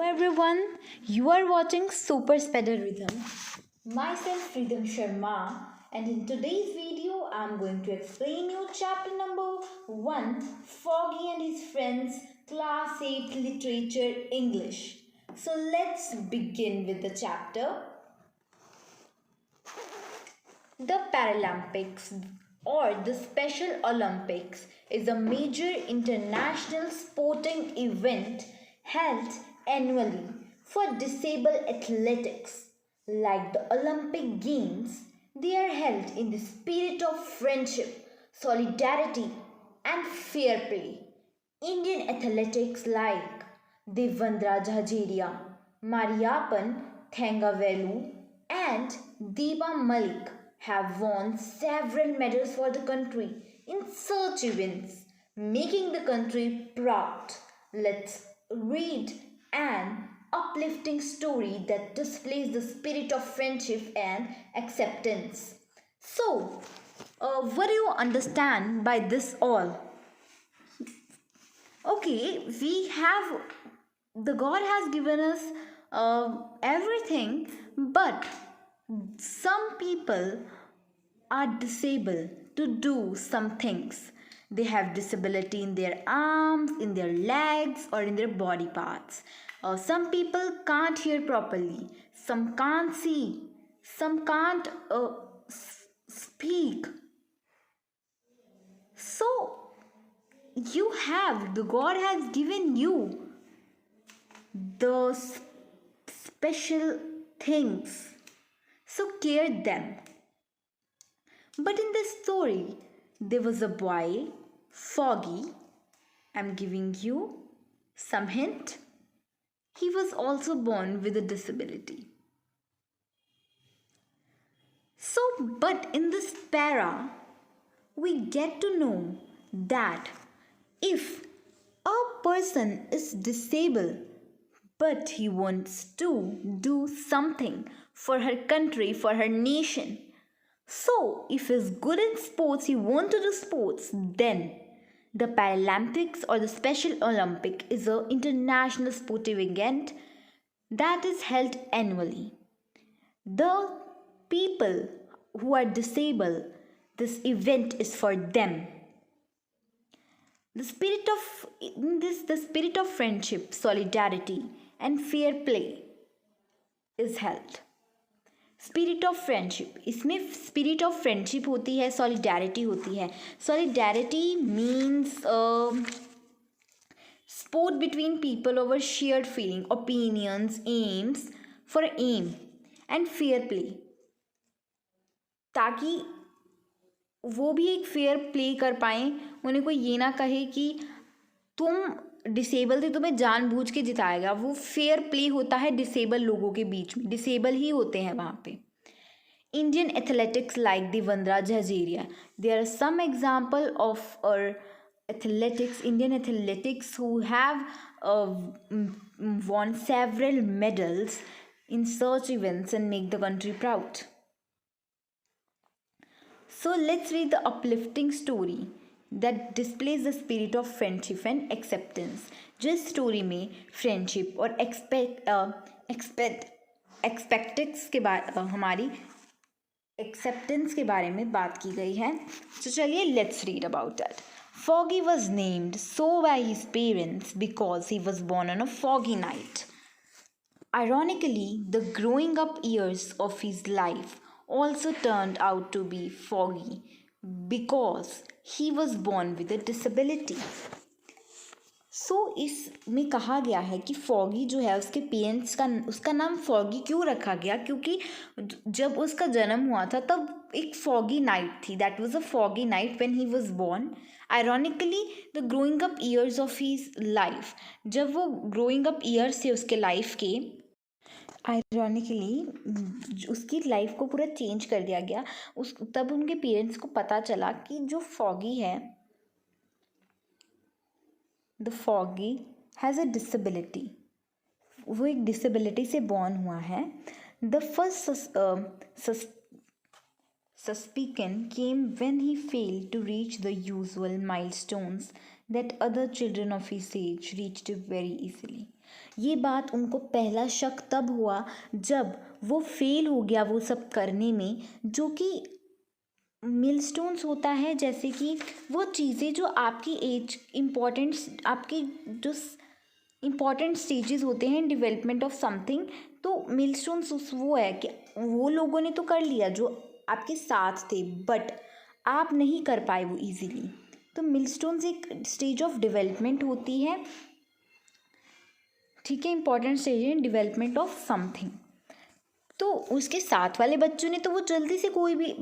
Hello everyone, you are watching Super Spreader Rhythm. Myself Rhythm Sharma, and in today's video I'm going to explain you chapter number 1, Foggy and his friends, class 8 literature English. So let's begin with the chapter. The Paralympics or the Special Olympics is a major international sporting event held annually for disabled athletics. Like the Olympic Games, they are held in the spirit of friendship, solidarity, and fair play. Indian athletics like Devendra Jhajeria, Mariappan Thangavelu, and Deepa Malik have won several medals for the country in such events, making the country proud. Let's read an uplifting story that displays the spirit of friendship and acceptance. So, what do you understand by this all? Okay, we have the God has given us everything, but some people are disabled to do some things. They have disability in their arms, in their legs, or in their body parts. Some people can't hear properly, some can't see, some can't speak. So, the God has given you those special things. So, care them. But in this story, there was a boy, Foggy. I'm giving you some hint. He was also born with a disability. So, but in this para, we get to know that if a person is disabled but he wants to do something for her country, for her nation, so if he's good in sports, he wants to do sports, then the Paralympics or the Special Olympic is an international sportive event that is held annually. The people who are disabled, this event is for them. The spirit of friendship, solidarity, and fair play is held. Spirit of friendship, इसमें spirit of friendship होती है, solidarity होती है. Solidarity means sport between people over shared feeling, opinions, aims, for aim and fair play, ताकि वो भी एक fair play कर पाएँ. उन्हें कोई ये ना कहे कि तुम डिसेबल थे, तुम्हें जानबूझ के जिताएगा. वो फेयर प्ले होता है डिसेबल लोगों के बीच में, डिसेबल ही होते हैं वहाँ पे. Indian athletics like Devendra Jhajeria. There are some example of Indian athletics who have won several medals in such events and make the country proud. So let's read the uplifting story that displays the spirit of friendship and acceptance. जिस story में friendship और एक्सपेक्टेक्स के बारे हमारी acceptance के बारे में बात की गई है. तो चलिए let's read about that. Foggy was named so by his parents because he was born on a foggy night. Ironically, the growing up years of his life also turned out to be foggy because he was born with a disability. सो इसमें कहा गया है कि foggy जो है उसके parents का उसका नाम फॉगी क्यों रखा गया, क्योंकि जब उसका जन्म हुआ था तब एक फॉगी नाइट थी. That was a foggy night when he was born. Ironically the growing up years of his life, जब वो ग्रोइंग अप ईयर्स थे उसके लाइफ के, आयरॉनिकली उसकी लाइफ को पूरा चेंज कर दिया गया. तब उनके पेरेंट्स को पता चला कि जो फॉगी है, the foggy has a disability, वो एक डिसेबिलिटी से बॉर्न हुआ है. The first suspicion came when he failed to reach the usual milestones that other children of his age reached it very easily. ये बात उनको पहला शक तब हुआ जब वो फेल हो गया वो सब करने में, जो कि मिलस्टोन्स होता है, जैसे कि वो चीज़ें जो आपकी एज इम्पॉर्टेंट आपकी जो इम्पॉर्टेंट स्टेजेस होते हैं डेवलपमेंट ऑफ समथिंग, तो मिलस्टोन्स वो है कि वो लोगों ने तो कर लिया जो आपके साथ थे, बट आप नहीं कर पाए वो इजीली। तो मिलस्टोन्स एक स्टेज ऑफ डेवलपमेंट होती है, ठीक है, इंपॉर्टेंट स्टेज है डेवलपमेंट ऑफ समथिंग। तो उसके साथ वाले बच्चों ने तो वो जल्दी से, कोई भी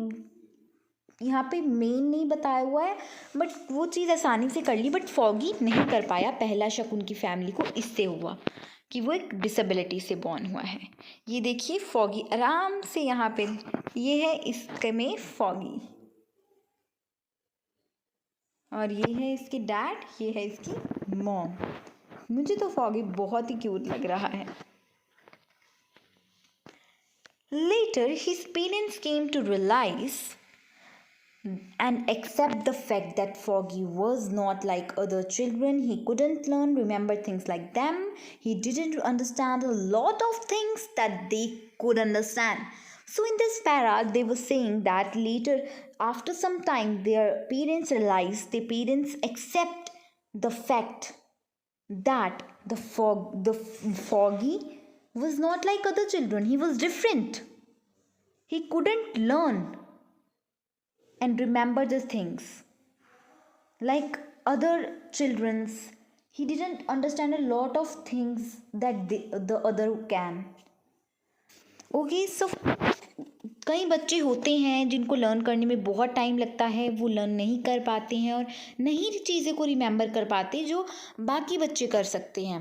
यहाँ पे मेन नहीं बताया हुआ है, बट वो चीज़ आसानी से कर ली, बट फॉगी नहीं कर पाया। पहला शक उनकी फैमिली को इससे हुआ कि वो एक डिसेबिलिटी से बॉर्न हुआ है। ये देखिए फॉगी आराम से यहाँ पे, ये है इसके में फॉगी, और ये है इसके डैड, ये है इसकी मॉम। मुझे तो फॉगी बहुत ही क्यूट लग रहा है। Later, his parents came to realize and accept the fact that Foggy was not like other children. He couldn't learn, remember things like them. He didn't understand a lot of things that they could understand. So in this para, they were saying that later, after some time, their parents realized, their parents accept the fact that Foggy was not like other children. He was different. He couldn't learn and remember the things like other children's. He didn't understand a lot of things that the other can. Okay, so कई बच्चे होते हैं जिनको learn करने में बहुत time लगता है, वो लर्न नहीं कर पाते हैं और नहीं चीज़ें को रिमेंबर कर पाते जो बाकी बच्चे कर सकते हैं,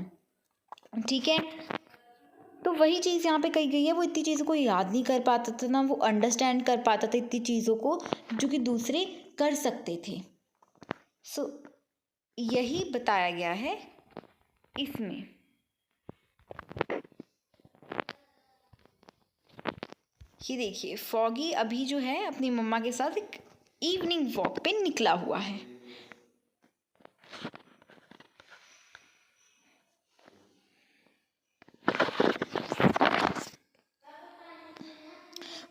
ठीक है। तो वही चीज़ यहाँ पे कही गई है, वो इतनी चीज़ों को याद नहीं कर पाता था, ना वो अंडरस्टैंड कर पाता था इतनी चीज़ों को जो कि दूसरे कर सकते थे। सो यही बताया गया है इसमें। ये देखिए फॉगी अभी जो है अपनी मम्मा के साथ एक इवनिंग वॉक पे निकला हुआ है।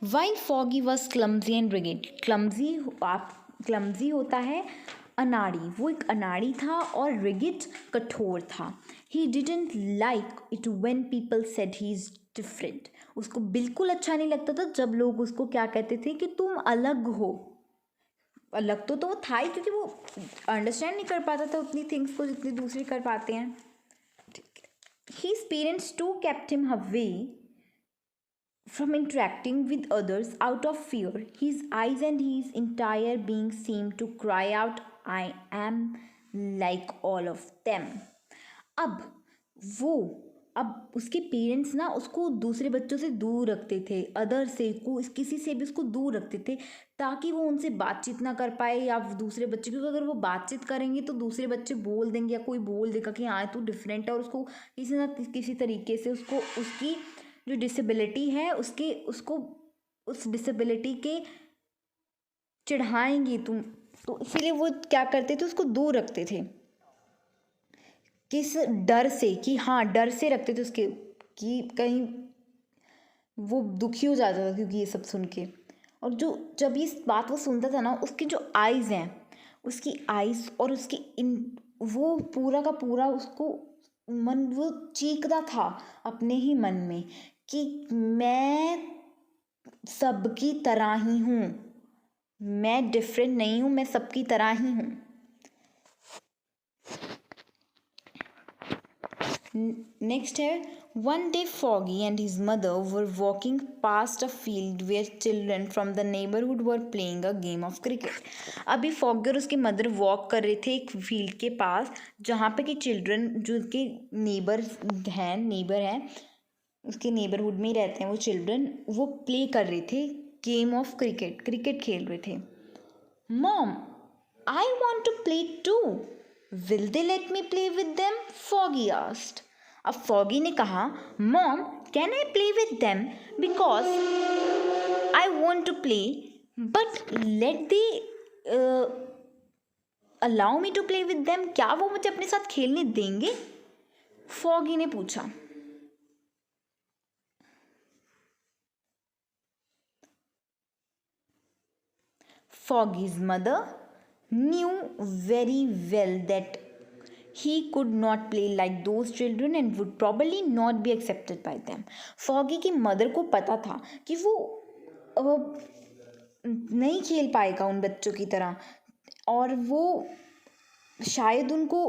While Foggy was clumsy and rigid, clumsy होता है अनाड़ी, वो एक अनाड़ी था, और रिगिड कठोर था। He didn't like it when people said he is different. उसको बिल्कुल अच्छा नहीं लगता था जब लोग उसको क्या कहते थे कि तुम अलग हो। अलग तो वो था ही, क्योंकि वो अंडरस्टैंड नहीं कर पाता था उतनी थिंग्स को जितनी दूसरे कर पाते हैं। His parents too kept him away from interacting with others out of fear. His eyes and his entire being seemed to cry out, I am like all of them. अब उसके पेरेंट्स ना उसको दूसरे बच्चों से दूर रखते थे, अदर से किसी से भी उसको दूर रखते थे, ताकि वो उनसे बातचीत ना कर पाए या दूसरे बच्चे, क्योंकि अगर वो बातचीत करेंगे तो दूसरे बच्चे बोल देंगे या कोई बोल देगा कि हाँ तू डिफरेंट है, और उसको किसी ना किसी तरीके से उसको उसकी जो डिसेबिलिटी है उसको उस डिसेबिलिटी के चिढ़ाएंगे तुम, तो इसीलिए वो क्या करते थे, उसको दूर रखते थे। किस डर से, कि हाँ डर से रखते थे उसके, कि कहीं वो दुखी हो जाता था क्योंकि ये सब सुन के। और जब ये बात वो सुनता था ना, उसकी जो आइज़ हैं, उसकी आइज़ और उसकी वो पूरा का पूरा उसको वो चीखता था अपने ही मन में कि मैं सबकी तरह ही हूँ, मैं डिफरेंट नहीं हूँ, मैं सबकी तरह ही हूँ। नेक्स्ट है, one day Foggy and his mother were walking past a field where children from the neighbourhood were playing a game of cricket. अभी फॉगी और उसके मदर वॉक कर रहे थे एक फील्ड के पास, जहाँ पे कि चिल्ड्रन जो के नेबर हैं उसके नेबरहुड में ही रहते हैं वो चिल्ड्रन, वो प्ले कर रहे थे गेम ऑफ क्रिकेट खेल रहे थे। Mom, I want to play too, will they let me play with them, Foggy asked. अब फॉगी ने कहा, mom can I play with them because I want to play, but let they allow me to play with them, क्या वो मुझे अपने साथ खेलने देंगे? फॉगी ने पूछा। Foggy's mother knew very well that he could not play like those children and would probably not be accepted by them. Foggy की मदर को पता था कि वो नहीं खेल पाएगा उन बच्चों की तरह, और वो शायद उनको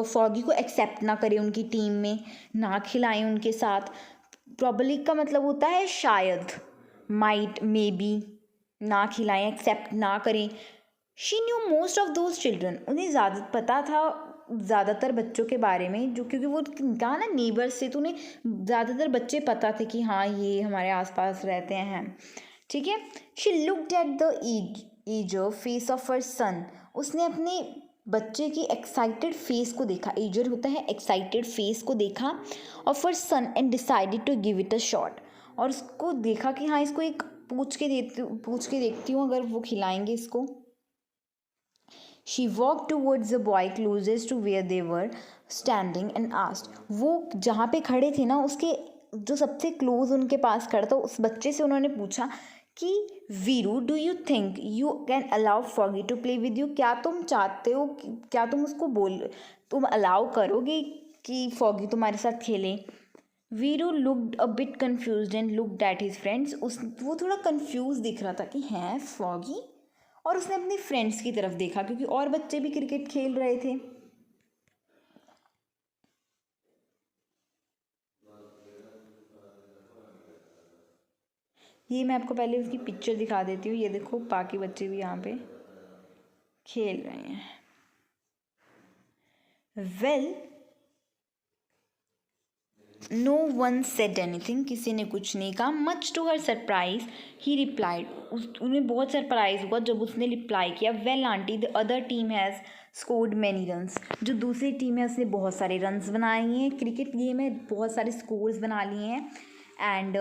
फॉगी को एक्सेप्ट ना करे उनकी टीम में, ना खिलाएं उनके साथ। प्रॉबली का मतलब होता है शायद, माइट, मे बी, ना खिलाएं, एक्सेप्ट ना करें। She knew most of those children, उन्हें ज़्यादा पता था ज़्यादातर बच्चों के बारे में, जो क्योंकि वो कहा ना नेबर्स से, तो उन्हें ज़्यादातर बच्चे पता थे कि हाँ ये हमारे आसपास रहते हैं, ठीक है। She looked at the eager face of her son, उसने अपने बच्चे की एक्साइटेड फेस को देखा, ईजर होता है एक्साइटेड फेस को देखा, of her son and decided to give it a shot, और उसको देखा कि हाँ इसको एक पूछ के देखती हूँ अगर वो खिलाएंगे इसको। She walked towards the boy closest to where they were standing and asked, वो जहाँ पे खड़े थे ना उसके जो सबसे क्लोज उनके पास खड़ा था उस बच्चे से उन्होंने पूछा कि Veeru, do you think you can allow Foggy to play with you, क्या तुम चाहते हो, क्या तुम उसको तुम अलाउ करोगे कि फॉगी तुम्हारे साथ खेले? Veeru looked a bit confused and looked at his friends, वो थोड़ा कन्फ्यूज दिख रहा था कि हैं फॉगी, और उसने अपने फ्रेंड्स की तरफ देखा क्योंकि और बच्चे भी क्रिकेट खेल रहे थे। ये मैं आपको पहले उसकी पिक्चर दिखा देती हूँ, ये देखो बाकी बच्चे भी यहाँ पे खेल रहे हैं। Well, no one said anything, किसी ने कुछ नहीं कहा। Much to her surprise he replied, उन्हें बहुत सरप्राइज हुआ जब उसने रिप्लाई किया, well aunty the other team has scored many runs, जो दूसरी टीम है उसने बहुत सारे रन्स बनाए हैं, क्रिकेट गेम में बहुत सारे स्कोर्स बना लिए हैं। एंड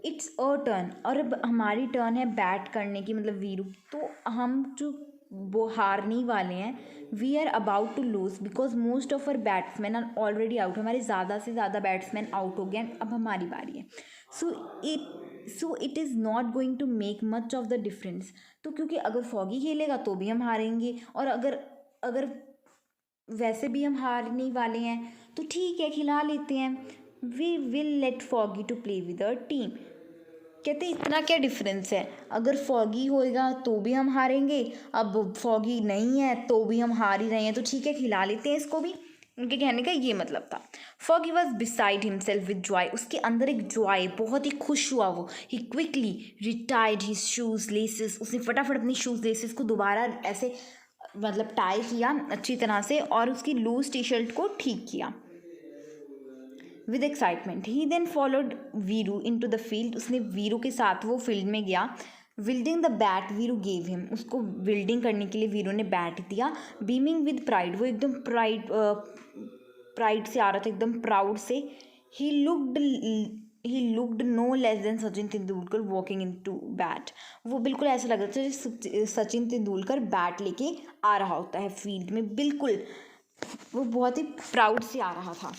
इट्स अ टर्न, और अब हमारी टर्न है बैट करने की, मतलब वीरू, तो हम जो वो हारने वाले हैं, we are about to lose because most of our batsman are already out, हमारे ज़्यादा से ज़्यादा बैट्समैन आउट हो गए, अब हमारी बारी है। So it is not going to make much of the difference, तो क्योंकि अगर फॉगी खेलेगा तो भी हम हारेंगे, और अगर अगर वैसे भी हम हारने वाले हैं तो ठीक है खिला लेते हैं, we will let Foggy to play with our team. कहते इतना क्या डिफरेंस है, अगर फॉगी होएगा तो भी हम हारेंगे, अब फॉगी नहीं है तो भी हम हार ही रहे हैं, तो ठीक है खिला लेते हैं इसको भी। उनके कहने का ये मतलब था। Foggy was beside himself with Joy, उसके अंदर एक जॉय, बहुत ही खुश हुआ वो। ही क्विकली रिटाइड हिज शूज लेसेस, उसने फटाफट अपनी शूज लेसेस को दोबारा ऐसे मतलब टाई किया अच्छी तरह से, और उसकी लूज टी शर्ट को ठीक किया। With excitement he then followed Veeru into the field, उसने वीरू के साथ वो फील्ड में गया। Wielding the bat Veeru gave him, उसको विल्डिंग करने के लिए वीरू ने बैट दिया। बीमिंग विद प्राइड, वो एकदम प्राइड से आ रहा था, एकदम प्राउड से। He looked no less than Sachin Tendulkar walking in to bat, वो बिल्कुल ऐसा लग रहा था जैसे सचिन तेंदुलकर बैट लेके आ रहा होता है फील्ड में, बिल्कुल वो बहुत ही प्राउड से आ रहा था।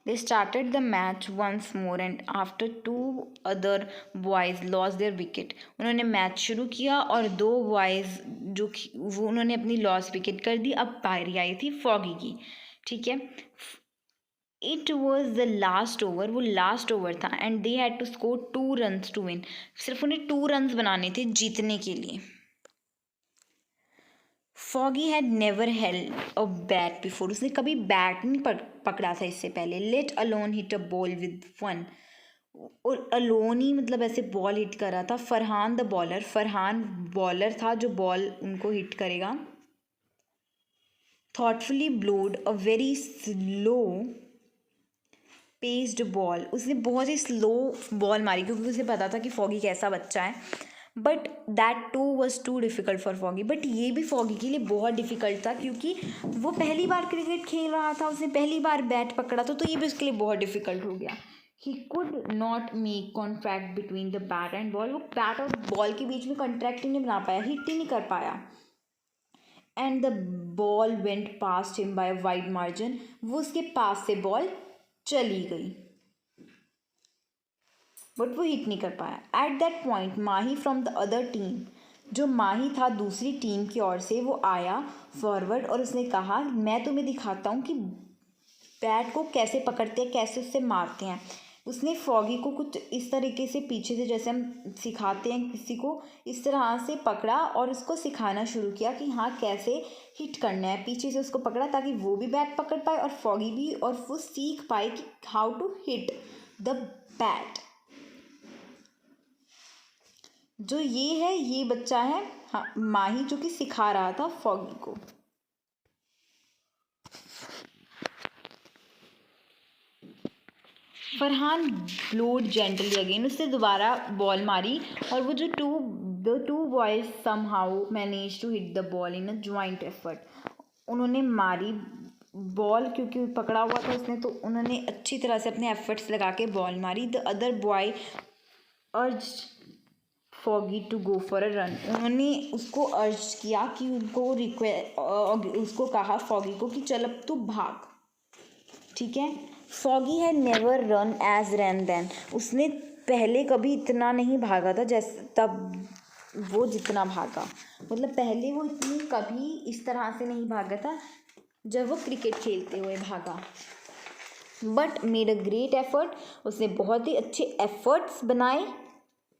They started the match once more and after two other boys lost their wicket, उन्होंने मैच शुरू किया और दो बॉयज़ जो वो उन्होंने अपनी लॉस विकेट कर दी। अब पारी आई थी फॉगी की, ठीक है। It was the last over, वो लास्ट ओवर था, and they had to score 2 runs to win, सिर्फ उन्हें 2 रन्स बनाने थे जीतने के लिए। Foggy had never held a bat before, उसने कभी बैट नहीं पकड़ा था इससे पहले। Let alone hit a ball with fun, और अलोन ही मतलब ऐसे बॉल हिट कर रहा था। Farhan the bowler, Farhan bowler था जो बॉल उनको हिट करेगा। Thoughtfully bowled a very slow paced ball, उसने बहुत ही स्लो बॉल मारी क्योंकि उसे पता था कि फॉगी कैसा बच्चा है। But that too was too difficult for Foggy, but ये भी फॉगी के लिए बहुत डिफ़िकल्ट था क्योंकि वो पहली बार क्रिकेट खेल रहा था, उसने पहली बार बैट पकड़ा था, तो ये भी उसके लिए बहुत डिफ़िकल्ट हो गया। He could not make contract between the bat and ball, वो बैट और बॉल के बीच में कॉन्ट्रैक्ट ही नहीं बना पाया, हिट ही नहीं कर पाया। And the ball went past him by a wide margin, वो उसके पास से बॉल चली गई बट वो हिट नहीं कर पाया। At that point Mahi from the other team, जो माही था दूसरी टीम की ओर से, वो आया फॉरवर्ड और उसने कहा मैं तुम्हें दिखाता हूँ कि बैट को कैसे पकड़ते हैं, कैसे उससे मारते हैं। उसने फॉगी को कुछ इस तरीके से पीछे से, जैसे हम सिखाते हैं किसी को, इस तरह से पकड़ा और उसको सिखाना शुरू किया कि हाँ कैसे हिट करना है। पीछे से उसको पकड़ा ताकि वो भी बैट पकड़ पाए और फॉगी भी, और वो सीख पाए कि how to hit the bat. जो ये है, ये बच्चा है हाँ माही, जो कि सिखा रहा था फॉगी को। फरहान ब्लोड जेंटली अगेन, उसने दोबारा बॉल मारी और वो जो the two boys somehow manage to hit the ball in a joint effort. उन्होंने मारी बॉल, क्योंकि पकड़ा हुआ था उसने, तो उन्होंने अच्छी तरह से अपने एफर्ट्स लगा के बॉल मारी। The other boy urge Foggy to go for a run, उन्होंने उसको अर्ज किया कि उसको कहा फॉगी को कि चल अब तू भाग, ठीक है। Foggy had never run as ran then, उसने पहले कभी इतना नहीं भागा था जैसे तब वो जितना भागा, मतलब पहले वो इतनी कभी इस तरह से नहीं भागा था जब वो क्रिकेट खेलते हुए भागा। But made a great effort, उसने बहुत ही अच्छे एफर्ट्स बनाए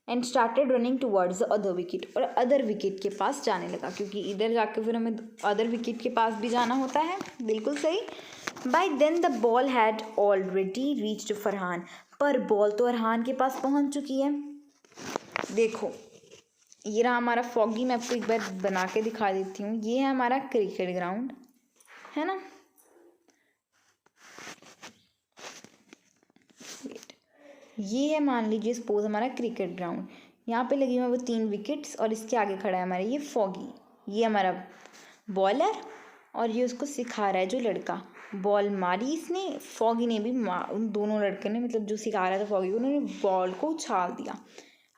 and started running towards the other wicket, और अदर विकेट के पास जाने लगा, क्योंकि इधर जाके फिर हमें अदर विकेट के पास भी जाना होता है। बिल्कुल सही। By then the ball had already reached Farhan, पर बॉल तो फरहान के पास पहुंच चुकी है। देखो ये रहा हमारा फॉगी, मैं आपको एक बार बना के दिखा देती हूँ। ये है हमारा क्रिकेट ग्राउंड, है ना। ये है मान लीजिए सपोज हमारा क्रिकेट ग्राउंड, यहाँ पे लगी हुई वो 3 विकेट्स और इसके आगे खड़ा है हमारा ये फॉगी, ये हमारा बॉलर, और ये उसको सिखा रहा है जो लड़का। बॉल मारी इसने, फॉगी ने भी उन दोनों लड़के ने, मतलब जो सिखा रहा था फॉगी को, उन्होंने बॉल को उछाल दिया।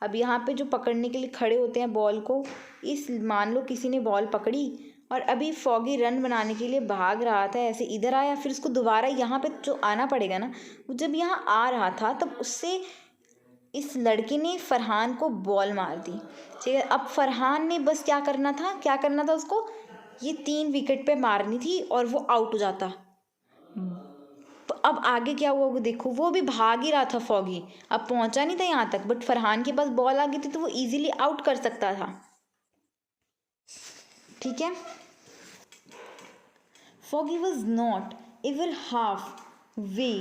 अब यहाँ पे जो पकड़ने के लिए खड़े होते हैं बॉल को, इस मान लो किसी ने बॉल पकड़ी और अभी फॉगी रन बनाने के लिए भाग रहा था, ऐसे इधर आया, फिर उसको दोबारा यहाँ पे जो आना पड़ेगा ना, वो जब यहाँ आ रहा था तब उससे इस लड़के ने फरहान को बॉल मार दी, ठीक है। अब फरहान ने बस क्या करना था उसको, ये 3 विकेट पे मारनी थी और वो आउट हो जाता। तो अब आगे क्या हुआ वो देखो, वो भी भाग ही रहा था फॉगी, अब पहुंचा नहीं था यहाँ तक, बट फरहान के पास बॉल आ गई थी तो वो इजीली आउट कर सकता था, ठीक है। Foggy was not even half way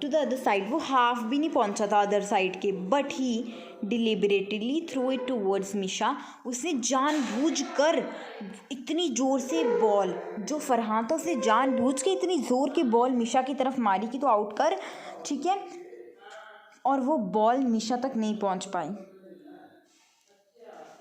to the other side, वो हाफ भी नहीं पहुंचा था अदर साइड के, but he deliberately threw it towards Misha, उसने जानबूझकर इतनी ज़ोर से बॉल, जो फरहान था उसने जानबूझ के इतनी ज़ोर की बॉल मिशा की तरफ मारी कि तो आउट कर, ठीक है। और वो बॉल मिशा तक नहीं पहुंच पाई।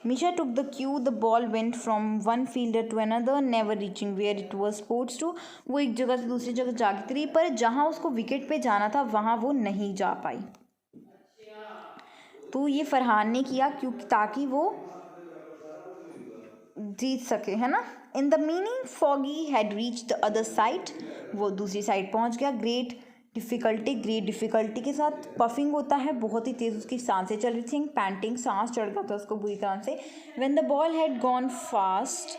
Misha took the cue, the ball went from one fielder to another, never reaching where it was supposed to. वो एक जगह से दूसरी जगह जाती रही, पर जहाँ उसको विकेट पे जाना था वहाँ वो नहीं जा पाई। तो ये फरहान ने किया क्योंकि ताकि वो जीत सके, है ना। In the meaning foggy had reach the other side, वो दूसरी साइड पहुँच गया। ग्रेट डिफ़िकल्टी के साथ पफिंग होता है, बहुत ही तेज़ उसकी सांसें चल रही थी, पैंटिंग, सांस चढ़ गया था उसको बुरी तरह से। When the ball had gone fast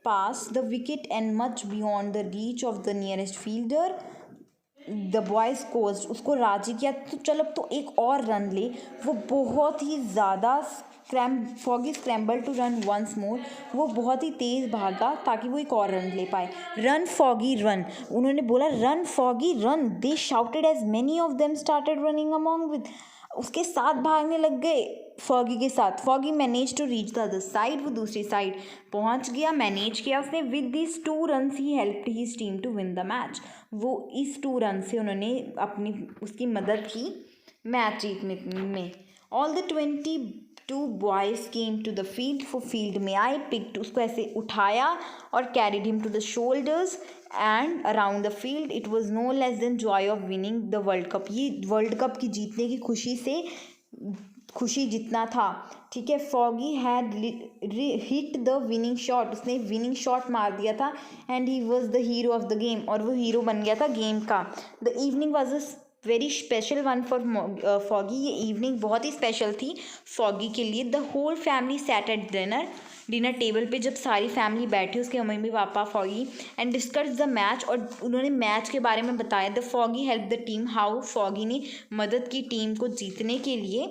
pass the wicket and much beyond the reach of the nearest fielder, the boys coach उसको राजी किया, तो चल अब तो एक और रन ले। वो बहुत ही ज़्यादा Foggy scramble to run once more, वो बहुत ही तेज़ भागा ताकि वो एक और रन ले पाए। रन फॉगी रन, उन्होंने बोला run Foggy run, they shouted as many of them started running among with, उसके साथ भागने लग गए फॉगी के साथ। Foggy manage to reach the other side, वो दूसरी साइड पहुंच गया, मैनेज किया उसने। With this 2 runs he helped his team to win the match, वो इस 2 रन से उन्होंने उसकी मदद की मैच जीतने में। All the 22 boys came to the field, वो फील्ड में आए, पिक्ड उसको ऐसे उठाया और carried him to the shoulders and around the field. It was no less than joy of winning the world cup, ये वर्ल्ड कप की जीतने की खुशी से खुशी जितना था, ठीक है। Foggy had hit the winning shot, उसने विनिंग शॉट मार दिया था। And he was the hero of the game, और वो हीरो बन गया था गेम का। The evening was a very special one for Foggy, ये इवनिंग बहुत ही स्पेशल थी फॉगी के लिए। The whole family sat at dinner table पे जब सारी फैमिली बैठी, उसके mummy papa, Foggy, and discuss the match, और उन्होंने मैच के बारे में बताया। The foggy help the team, how foggy ने मदद की टीम को जीतने के लिए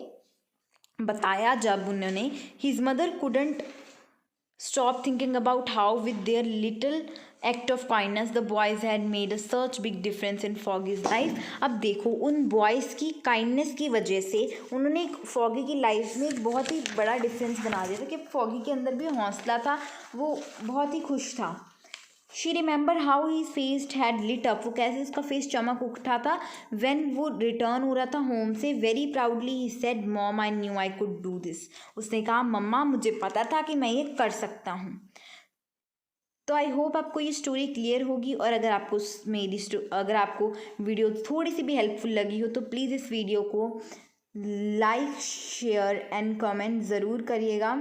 बताया। जब उन्होंने his mother couldn't stop thinking about how with their little act of kindness the boys had made a such big difference in Foggy's life। अब देखो, उन बॉयज़ की काइंडनेस की वजह से उन्होंने फॉगी की लाइफ में एक बहुत ही बड़ा डिफरेंस बना दिया था कि फॉगी के अंदर भी हौसला था, वो बहुत ही खुश था। She remember how he face had lit up, वो कैसे उसका फेस चमक उठा था व्हेन वो रिटर्न हो रहा था होम से। Very proudly he said, mom I knew I could do this. उसने कहा, मम्मा मुझे पता था कि मैं ये कर सकता हूँ। तो आई होप आपको ये स्टोरी क्लियर होगी, और अगर आपको अगर आपको वीडियो थोड़ी सी भी हेल्पफुल लगी हो तो प्लीज़ इस वीडियो को लाइक, शेयर एंड कमेंट ज़रूर करिएगा,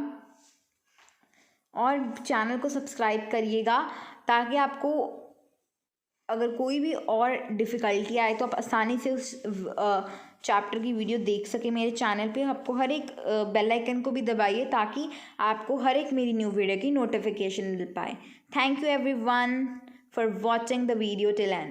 और चैनल को सब्सक्राइब करिएगा, ताकि आपको अगर कोई भी और डिफ़िकल्टी आए तो आप आसानी से उस चैप्टर की वीडियो देख सके मेरे चैनल पे। आपको हर एक बेल आइकन को भी दबाइए, ताकि आपको हर एक मेरी न्यू वीडियो की नोटिफिकेशन मिल पाए। Thank you everyone for watching the video till and.